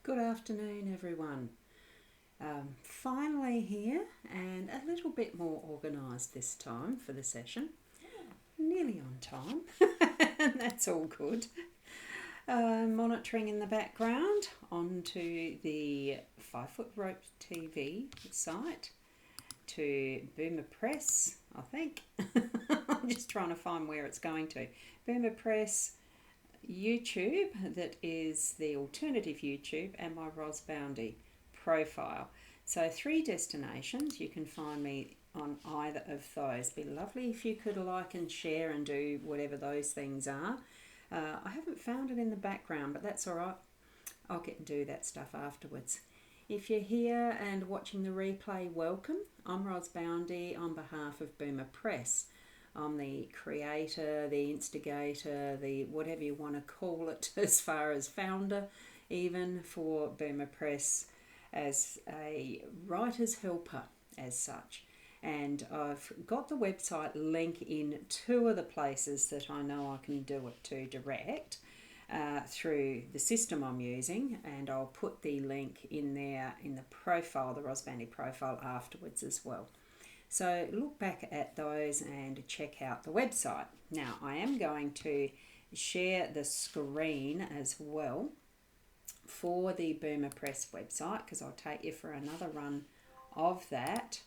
Good afternoon, everyone. Finally here and a little bit more organised this time for the session. Nearly on time, and that's all good. Monitoring in the background onto the 5 Foot Rope TV site to Boomer Press, I think. I'm just trying to find where it's going to. Boomer Press, YouTube, that is the alternative YouTube, and my Ros Boundy profile. So 3 destinations. You can find me on either of those. Be lovely if you could like and share and do whatever those things are. I haven't found it in the background, but that's all right. I'll get and do that stuff afterwards. If you're here and watching the replay, welcome. I'm Ros Boundy on behalf of Boomer Press. I'm the creator, the instigator, the whatever you want to call it, as far as founder, even for Boomer Press, as a writer's helper as such. And I've got the website link in 2 of the places that I know I can do it to direct through the system I'm using, and I'll put the link in there in the profile, the Ros Boundy profile, afterwards as well. So look back at those and check out the website. Now I am going to share the screen as well for the Boomer Press website, because I'll take you for another run of that.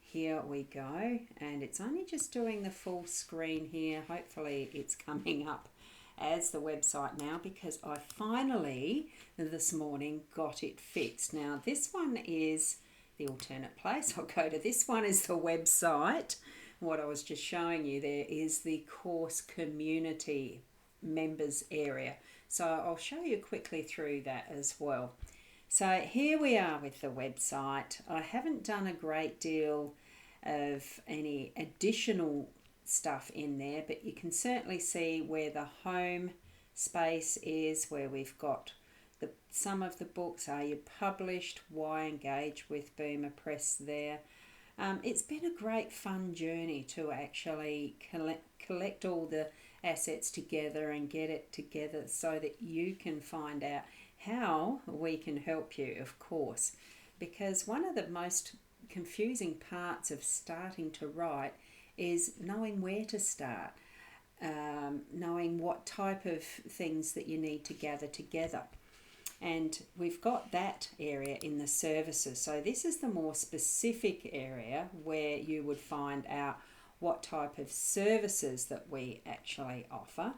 Here we go, and it's only just doing the full screen here. Hopefully it's coming up as the website now, because I finally this morning got it fixed. Now this one is the alternate place. I'll go to this one is the website. What I was just showing you there is the course community members area. So I'll show you quickly through that as well. So here we are with the website. I haven't done a great deal of any additional stuff in there, but you can certainly see where the home space is, where we've got some of the books. Are you published? Why engage with Boomer Press there? It's been a great fun journey to actually collect all the assets together and get it together so that you can find out how we can help you, of course. Because one of the most confusing parts of starting to write is knowing where to start, knowing what type of things that you need to gather together. And we've got that area in the services. So this is the more specific area where you would find out what type of services that we actually offer.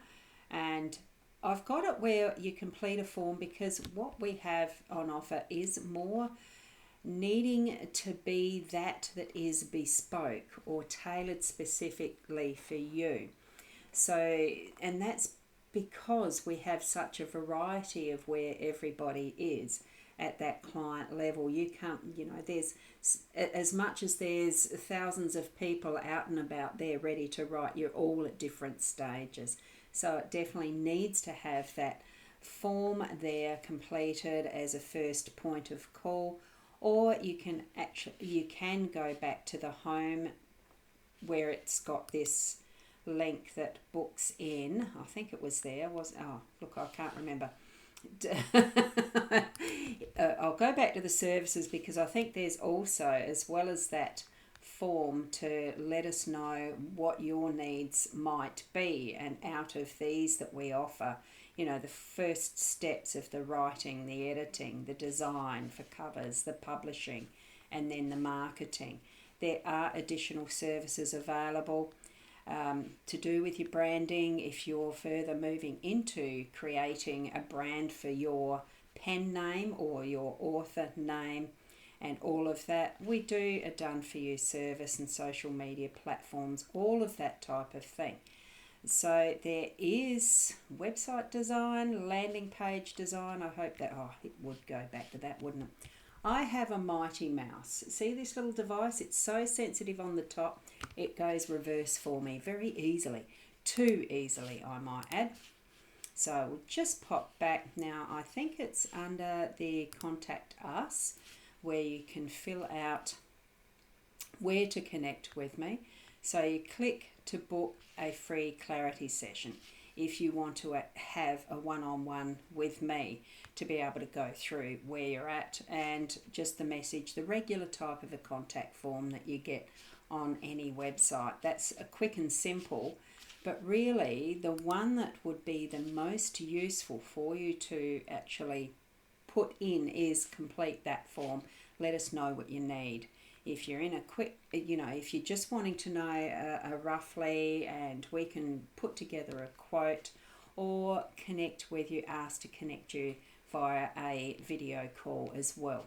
And I've got it where you complete a form, because what we have on offer is more needing to be that is bespoke or tailored specifically for you. So, and that's because we have such a variety of where everybody is at that client level. You can't, there's as much as there's thousands of people out and about there ready to write, you're all at different stages. So it definitely needs to have that form there completed as a first point of call, or you can go back to the home where it's got this link that books in. I think it was there. Look, I can't remember. I'll go back to the services, because I think there's also, as well as that form, to let us know what your needs might be, and out of these that we offer, the first steps of the writing, the editing, the design for covers, the publishing, and then the marketing. There are additional services available to do with your branding. If you're further moving into creating a brand for your pen name or your author name and all of that, we do a done for you service and social media platforms, all of that type of thing. So there is website design, landing page design. I hope that, it would go back to that, wouldn't it? I have a mighty mouse. See this little device? It's so sensitive on the top. It goes reverse for me very easily. Too easily, I might add. So we'll just pop back now. I think it's under the Contact Us, where you can fill out where to connect with me. So you click to book a free clarity session. if you want to have a one-on-one with me to be able to go through where you're at, and just the message, the regular type of a contact form that you get on any website. That's a quick and simple, but really the one that would be the most useful for you to actually put in is complete that form. Let us know what you need. If you're in a quick, if you're just wanting to know roughly, and we can put together a quote or connect with you, ask to connect you via a video call as well.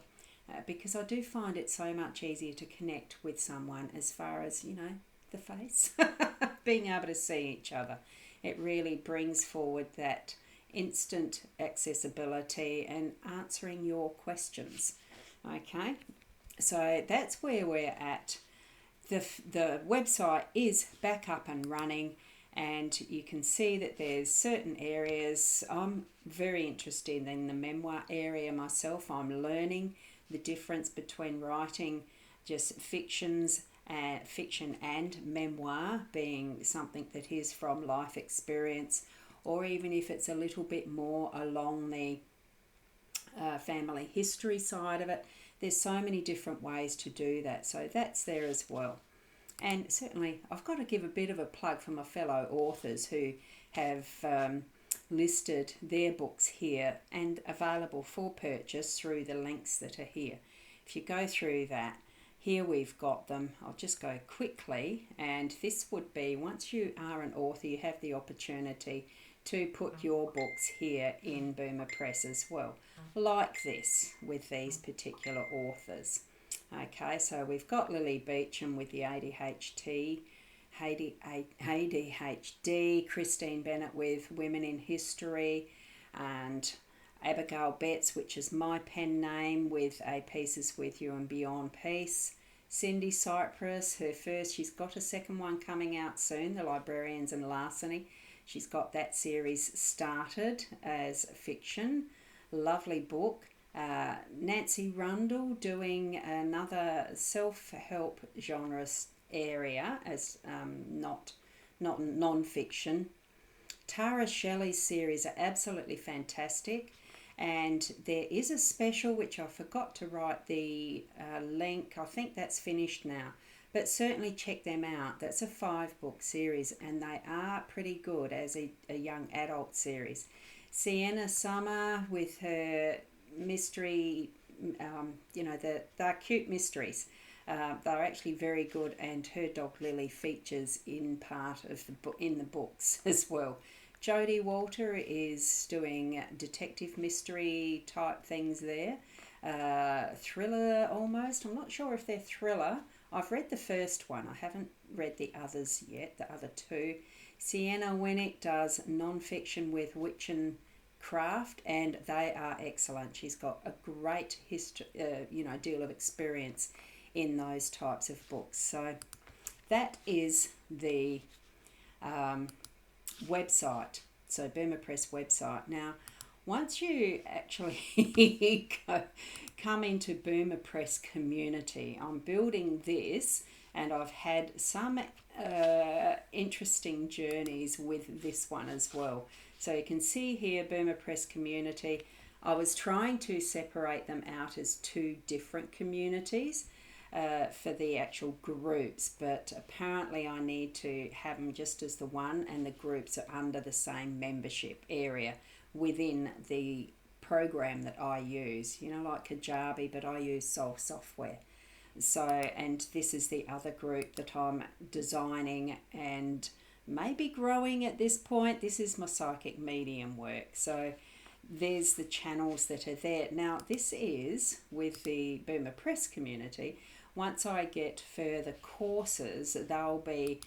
Because I do find it so much easier to connect with someone as far as, the face, being able to see each other. It really brings forward that instant accessibility and answering your questions. Okay, so that's where we're at. The website is back up and running, and you can see that there's certain areas. I'm very interested in the memoir area myself. I'm learning the difference between writing just fiction and memoir, being something that is from life experience, or even if it's a little bit more along the family history side of it. There's so many different ways to do that, so that's there as well. And certainly I've got to give a bit of a plug for my fellow authors who have listed their books here and available for purchase through the links that are here. If you go through that, here we've got them. I'll just go quickly, and this would be, once you are an author, you have the opportunity to put your books here in Boomer Press as well, like this with these particular authors. Okay, so we've got Lily Beecham with the ADHD, Christine Bennett with Women in History, and Abigail Betts, which is my pen name, with A Pieces With You and Beyond Peace. Cindy Cypress, she's got a second one coming out soon, The Librarians and Larceny. She's got that series started as fiction. Lovely book. Nancy Rundle doing another self-help genre area as not non-fiction. Tara Shelley's series are absolutely fantastic, and there is a special which I forgot to write the link. I think that's finished now, but certainly check them out. That's a 5-book series, and they are pretty good as a young adult series. Sienna Summer with her mystery, they're cute mysteries. They're actually very good, and her dog Lily features in part of in the books as well. Jodie Walter is doing detective mystery type things there. Thriller almost. I'm not sure if they're thriller. I've read the first one. I haven't read the others yet, the other 2. Sienna Winnick does non-fiction with Witch and Craft, and they are excellent. She's got a great deal of experience in those types of books. So that is the website, so Boomer Press website. Now, once you actually come into Boomer Press community, I'm building this, and I've had some interesting journeys with this one as well. So you can see here, Boomer Press community. I was trying to separate them out as 2 different communities for the actual groups, but apparently I need to have them just as the one, and the groups are under the same membership area within the program that I use, like Kajabi, but I use Soul Software. So, and this is the other group that I'm designing and maybe growing at this point. This is my psychic medium work. So there's the channels that are there. Now, this is with the Boomer Press community. Once I get further courses, they'll be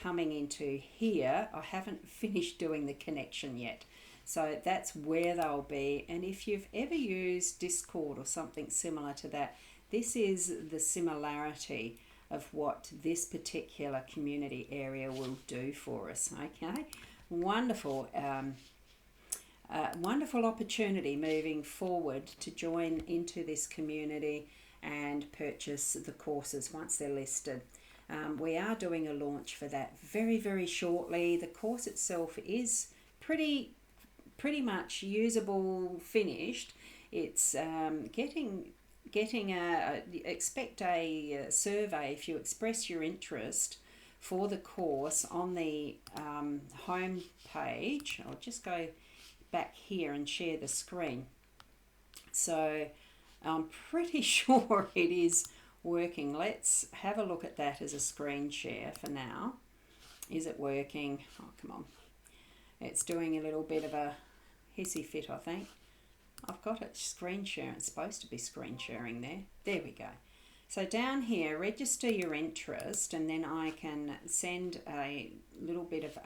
coming into here. I haven't finished doing the connection yet. So that's where they'll be. And if you've ever used Discord or something similar to that, this is the similarity of what this particular community area will do for us. Okay, wonderful, wonderful opportunity moving forward to join into this community and purchase the courses once they're listed. We are doing a launch for that very, very shortly. The course itself is pretty much usable, finished. It's getting expect a survey if you express your interest for the course on the home page. I'll just go back here and share the screen. So I'm pretty sure it is working. Let's have a look at that as a screen share for now. Is it working? Oh, come on. It's doing a little bit of a hissy fit, I think. I've got it screen sharing. It's supposed to be screen sharing there. There we go. So down here, register your interest, and then I can send a little bit of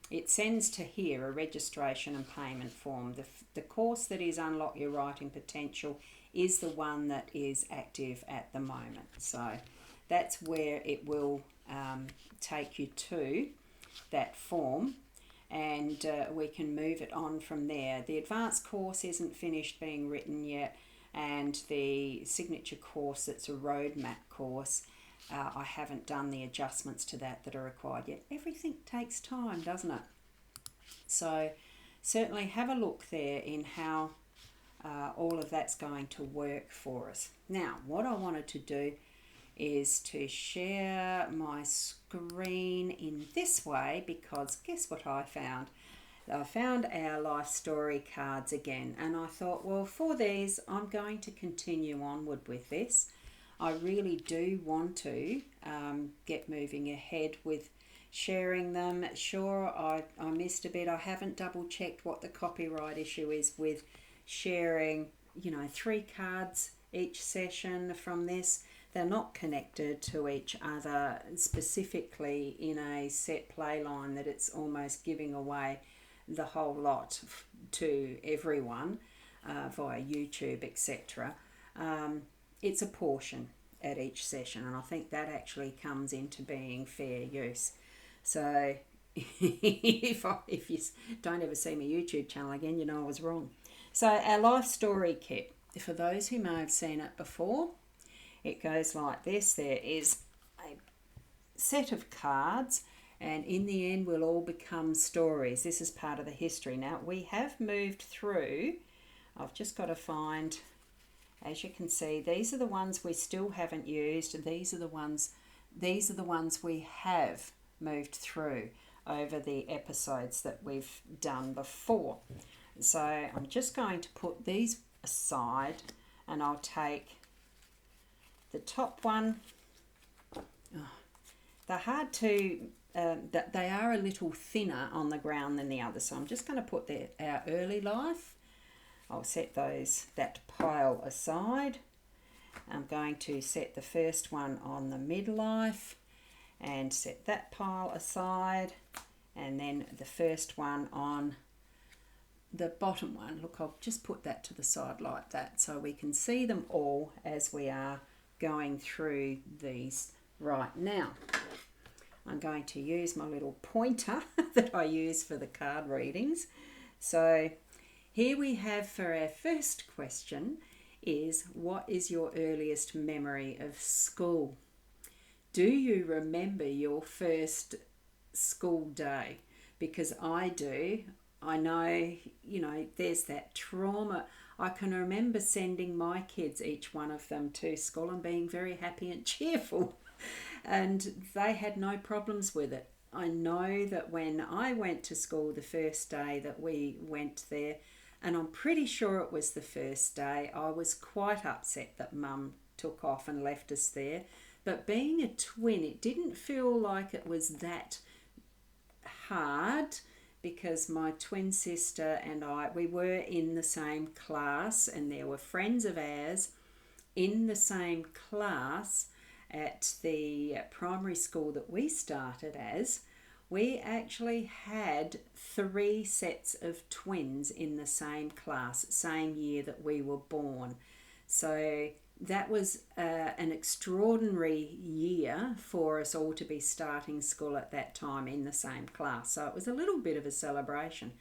it sends to here a registration and payment form. The course that is Unlock Your Writing Potential is the one that is active at the moment. So that's where it will take you to, that form, and we can move it on from there. The advanced course isn't finished being written yet, and the signature course, that's a roadmap course, I haven't done the adjustments to that are required yet. Everything takes time, doesn't it? So certainly have a look there in how all of that's going to work for us. Now, what I wanted to do is to share my screen in this way, because guess what I found? I found our life story cards again, and I thought, well, for these I'm going to continue onward with this. I really do want to get moving ahead with sharing them. Sure, I missed a bit. I haven't double checked what the copyright issue is with sharing, 3 cards each session from this. They're not connected to each other specifically in a set play line that it's almost giving away the whole lot to everyone via YouTube, etc. It's a portion at each session, and I think that actually comes into being fair use. So if you don't ever see my YouTube channel again, you know I was wrong. So our life story kit, for those who may have seen it before, it goes like this. There is a set of cards, and in the end we'll all become stories. This is part of the history. Now, we have moved through, I've just got to find, as you can see, these are the ones we still haven't used, and these are the ones we have moved through over the episodes that we've done before. So I'm just going to put these aside, and I'll take the top one. They're hard to, they are a little thinner on the ground than the others, so I'm just going to put our early life. I'll set that pile aside. I'm going to set the first one on the midlife and set that pile aside, and then the first one on the bottom one. Look, I'll just put that to the side like that so we can see them all as we are going through these right now. I'm going to use my little pointer that I use for the card readings. So here we have, for our first question, is what is your earliest memory of school? Do you remember your first school day? Because I do. I know, there's that trauma. I can remember sending my kids, each one of them, to school and being very happy and cheerful. And they had no problems with it. I know that when I went to school the first day that we went there, and I'm pretty sure it was the first day, I was quite upset that Mum took off and left us there. But being a twin, it didn't feel like it was that hard, because my twin sister and we were in the same class, and there were friends of ours in the same class at the primary school that we started as. We actually had 3 sets of twins in the same class, same year that we were born. So that was an extraordinary year for us all to be starting school at that time in the same class. So it was a little bit of a celebration.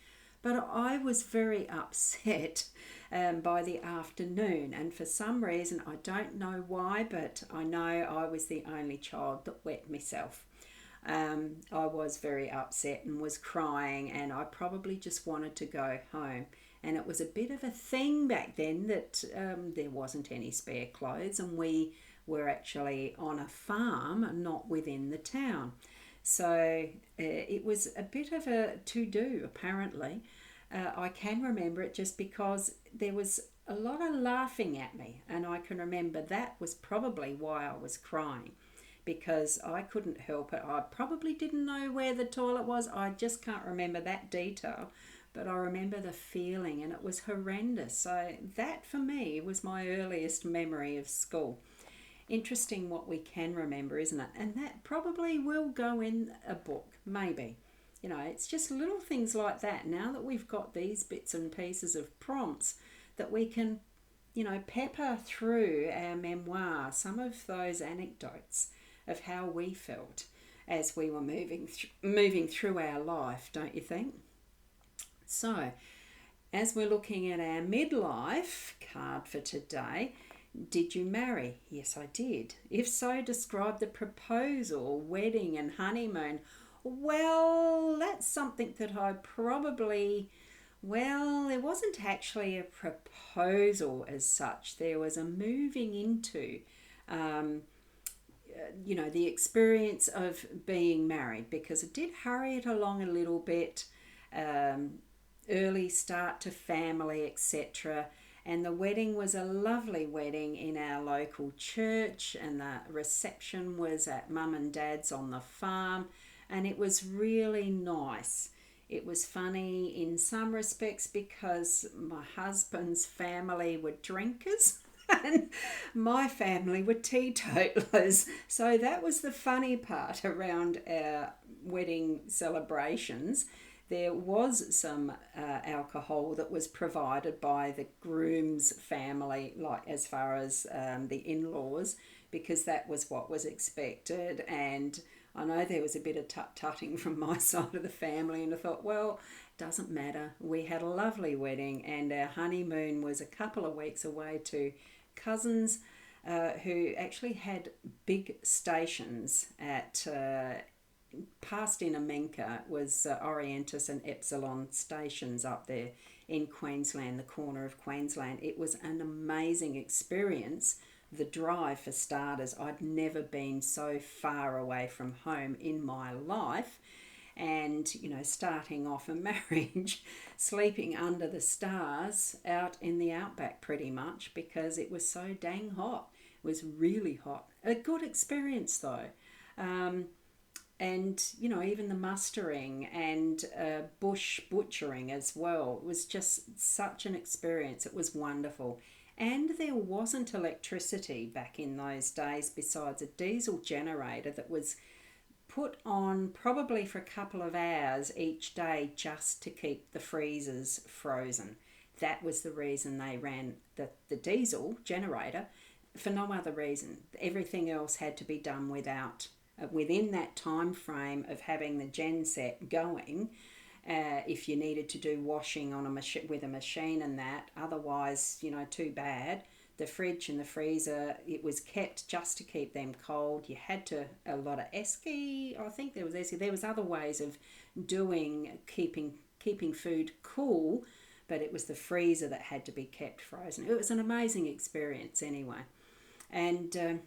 But I was very upset by the afternoon, and for some reason, I don't know why, but I know I was the only child that wet myself. I was very upset and was crying, and I probably just wanted to go home. And it was a bit of a thing back then that there wasn't any spare clothes, and we were actually on a farm, not within the town. So it was a bit of a to-do, apparently. I can remember it just because there was a lot of laughing at me, and I can remember that was probably why I was crying, because I couldn't help it. I probably didn't know where the toilet was. I just can't remember that detail, but I remember the feeling, and it was horrendous. So that for me was my earliest memory of school. Interesting what we can remember, isn't it? And that probably will go in a book, maybe. You know, it's just little things like that. Now that we've got these bits and pieces of prompts, that we can, pepper through our memoir some of those anecdotes of how we felt as we were moving through our life, don't you think? So, as we're looking at our midlife card for today, did you marry? Yes, I did. If so, describe the proposal, wedding, and honeymoon. Well, that's something that I probably, well, there wasn't actually a proposal as such. There was a moving into, the experience of being married, because it did hurry it along a little bit. Early start to family, etc. And the wedding was a lovely wedding in our local church, and the reception was at Mum and Dad's on the farm, and it was really nice. It was funny in some respects because my husband's family were drinkers and my family were teetotalers. So that was the funny part around our wedding celebrations. There was some alcohol that was provided by the groom's family, like as far as the in-laws, because that was what was expected. And I know there was a bit of tut-tutting from my side of the family, and I thought, well, doesn't matter. We had a lovely wedding, and our honeymoon was a couple of weeks away to cousins who actually had big stations at past in Amenka was Orientis and Epsilon stations up there in Queensland, the corner of Queensland. It was an amazing experience. The drive, for starters, I'd never been so far away from home in my life. And, starting off a marriage, sleeping under the stars out in the outback pretty much, because it was so dang hot. It was really hot. A good experience though. And even the mustering and bush butchering as well, it was just such an experience. It was wonderful. And there wasn't electricity back in those days besides a diesel generator that was put on probably for a couple of hours each day just to keep the freezers frozen. That was the reason they ran the diesel generator, for no other reason. Everything else had to be done within that time frame of having the gen set going. If you needed to do washing on with a machine and that, otherwise, too bad. The fridge and the freezer, it was kept just to keep them cold. You had a lot of esky, I think there was esky. There was other ways of keeping food cool, but it was the freezer that had to be kept frozen. It was an amazing experience anyway. And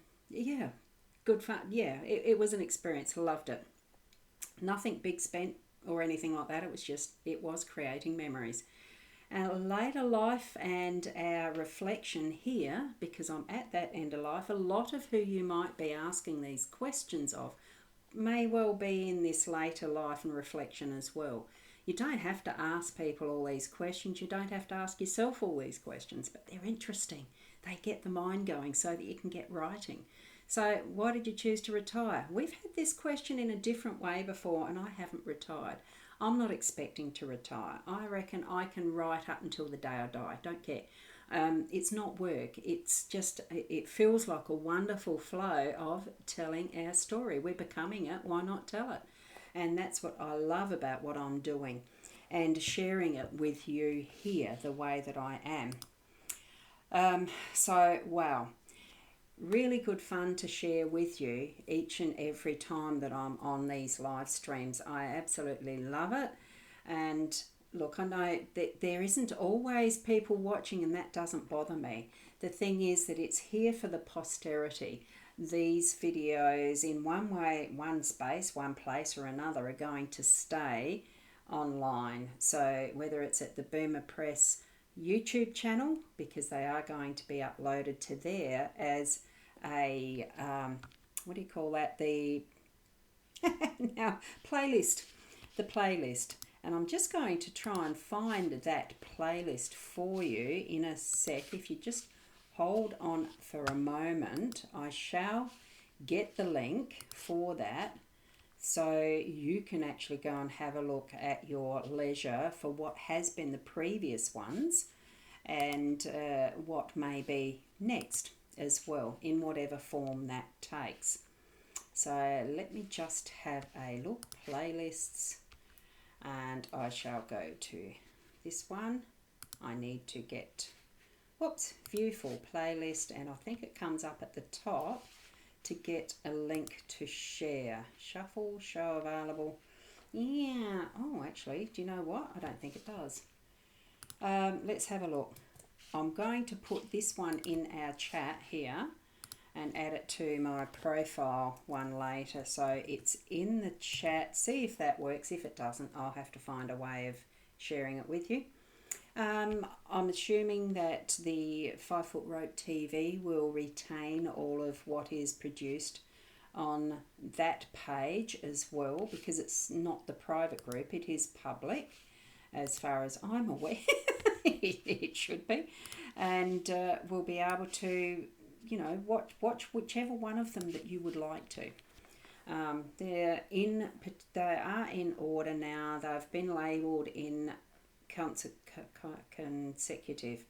good fun. Yeah, it was an experience. Loved it. Nothing big spent or anything like that. It was creating memories. Our later life and our reflection here, because I'm at that end of life, a lot of who you might be asking these questions of may well be in this later life and reflection as well. You don't have to ask people all these questions. You don't have to ask yourself all these questions, but they're interesting. They get the mind going so that you can get writing. So why did you choose to retire? We've had this question in a different way before, and I haven't retired. I'm not expecting to retire. I reckon I can write up until the day I die. Don't care. It's not work. It's just, it feels like a wonderful flow of telling our story. We're becoming it. Why not tell it? And that's what I love about what I'm doing and sharing it with you here the way that I am. Wow. really good fun to share with you each and every time that I'm on these live streams. I absolutely love it. And look, I know that there isn't always people watching, and that doesn't bother me. The thing is that it's here for the posterity. These videos, in one way, one space, one place or another, are going to stay online. So whether it's at the Boomer Press YouTube channel, because they are going to be uploaded to there as a, what do you call that? The now playlist, the playlist. And I'm just going to try and find that playlist for you in a sec. If you just hold on for a moment, I shall get the link for that so you can actually go and have a look at your leisure for what has been the previous ones and what may be next as well, in whatever form that takes. So let me just have a look. Playlists. And I shall go to this one. I need to get, view full playlist, and I think it comes up at the top to get a link to share. Shuffle, show available. Yeah, oh, actually, do you know what? I don't think it does. Let's have a look. I'm going to put this one in our chat here and add it to my profile one later, so it's in the chat. See if that works. If it doesn't, I'll have to find a way of sharing it with you. I'm assuming that the 5 Foot Rope TV will retain all of what is produced on that page as well, because it's not the private group, it is public as far as I'm aware. It should be, and we'll be able to, you know, watch whichever one of them that you would like to. They are in order now. They've been labelled in consecutive.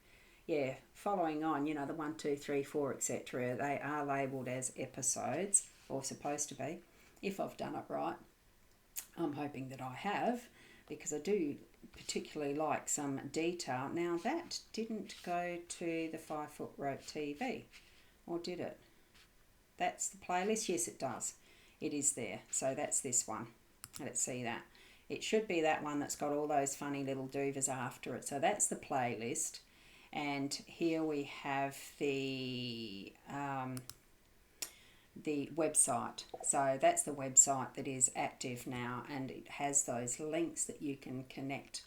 Yeah, following on, you know, the 1, 2, 3, 4, etc. They are labelled as episodes, or supposed to be, if I've done it right. I'm hoping that I have, because I do particularly like some detail. Now, that didn't go to the 5 Foot Rope TV. Or did it? That's the playlist. Yes, it does. It is there. So that's this one. Let's see that. It should be that one that's got all those funny little doovers after it. So that's the playlist. And here we have the website. So that's the website that is active now, and it has those links that you can connect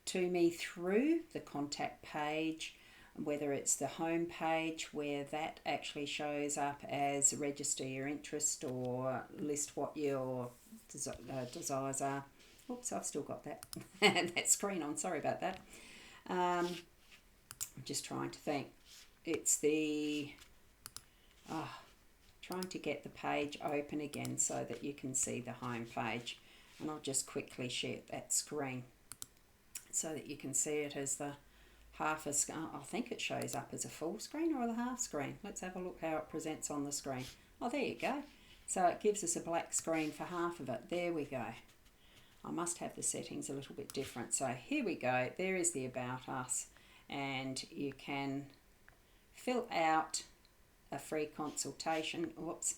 to me through the contact page, whether it's the home page where that actually shows up as register your interest or list what your desires are. Oops, I've still got that that screen on. Sorry about that. I'm just trying to think. It's the trying to get the page open again so that you can see the home page, and I'll just quickly share that screen so that you can see it as the half a screen. I think it shows up as a full screen or the half screen. Let's have a look how it presents on the screen. Oh, there you go. So it gives us a black screen for half of it. There we go. I must have the settings a little bit different. So here we go. There is the About Us, and you can fill out a free consultation. Whoops.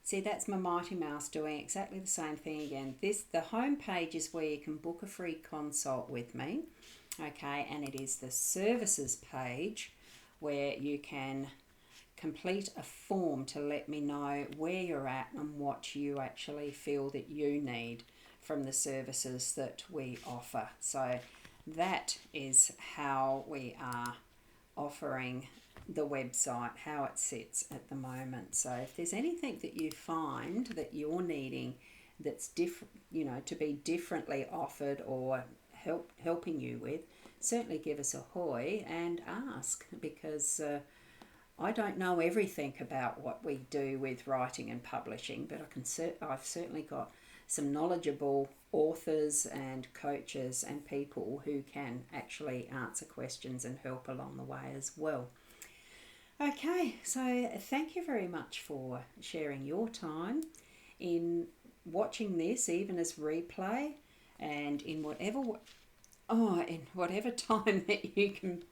See, that's my Mighty Mouse doing exactly the same thing again. The home page is where you can book a free consult with me. Okay, and it is the services page where you can complete a form to let me know where you're at and what you actually feel that you need from the services that we offer. So that is how we are offering the website, how it sits at the moment. So if there's anything that you find that you're needing that's different, you know, to be differently offered or helping you with, certainly give us a hoy and ask, because I don't know everything about what we do with writing and publishing, but I've certainly got some knowledgeable authors and coaches and people who can actually answer questions and help along the way as well. Okay, so thank you very much for sharing your time in watching this, even as replay, and in whatever time that you can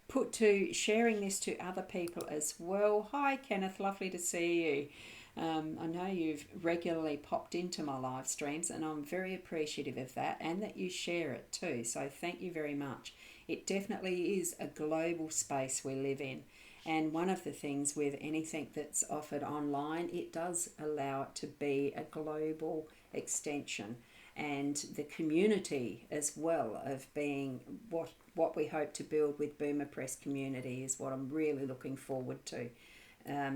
put to sharing this to other people as well. Hi Kenneth, lovely to see you. I know you've regularly popped into my live streams, and I'm very appreciative of that, and that you share it too. So thank you very much. It definitely is a global space we live in. And one of the things with anything that's offered online, it does allow it to be a global extension, and the community as well of being what we hope to build with Boomer Press community is what I'm really looking forward to.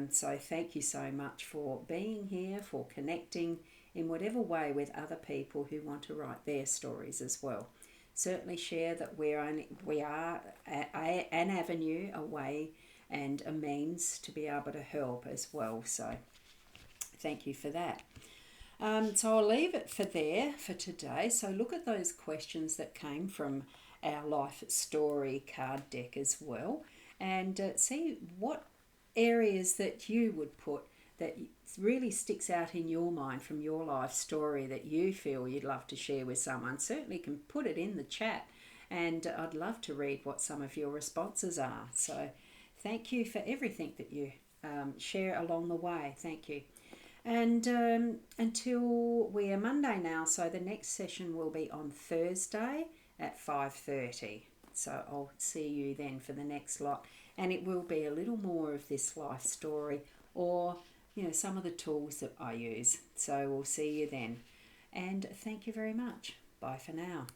So thank you so much for being here, for connecting in whatever way with other people who want to write their stories as well. Certainly share that we are an avenue, a way, and a means to be able to help as well. So thank you for that. So I'll leave it for there for today. So look at those questions that came from our life story card deck as well, and see what areas that you would put that really sticks out in your mind from your life story that you feel you'd love to share with someone. Certainly can put it in the chat, and I'd love to read what some of your responses are. So thank you for everything that you share along the way. Thank you. And until we are Monday now, so the next session will be on Thursday at 5:30. So I'll see you then for the next lot. And it will be a little more of this life story, or some of the tools that I use. So we'll see you then. And thank you very much. Bye for now.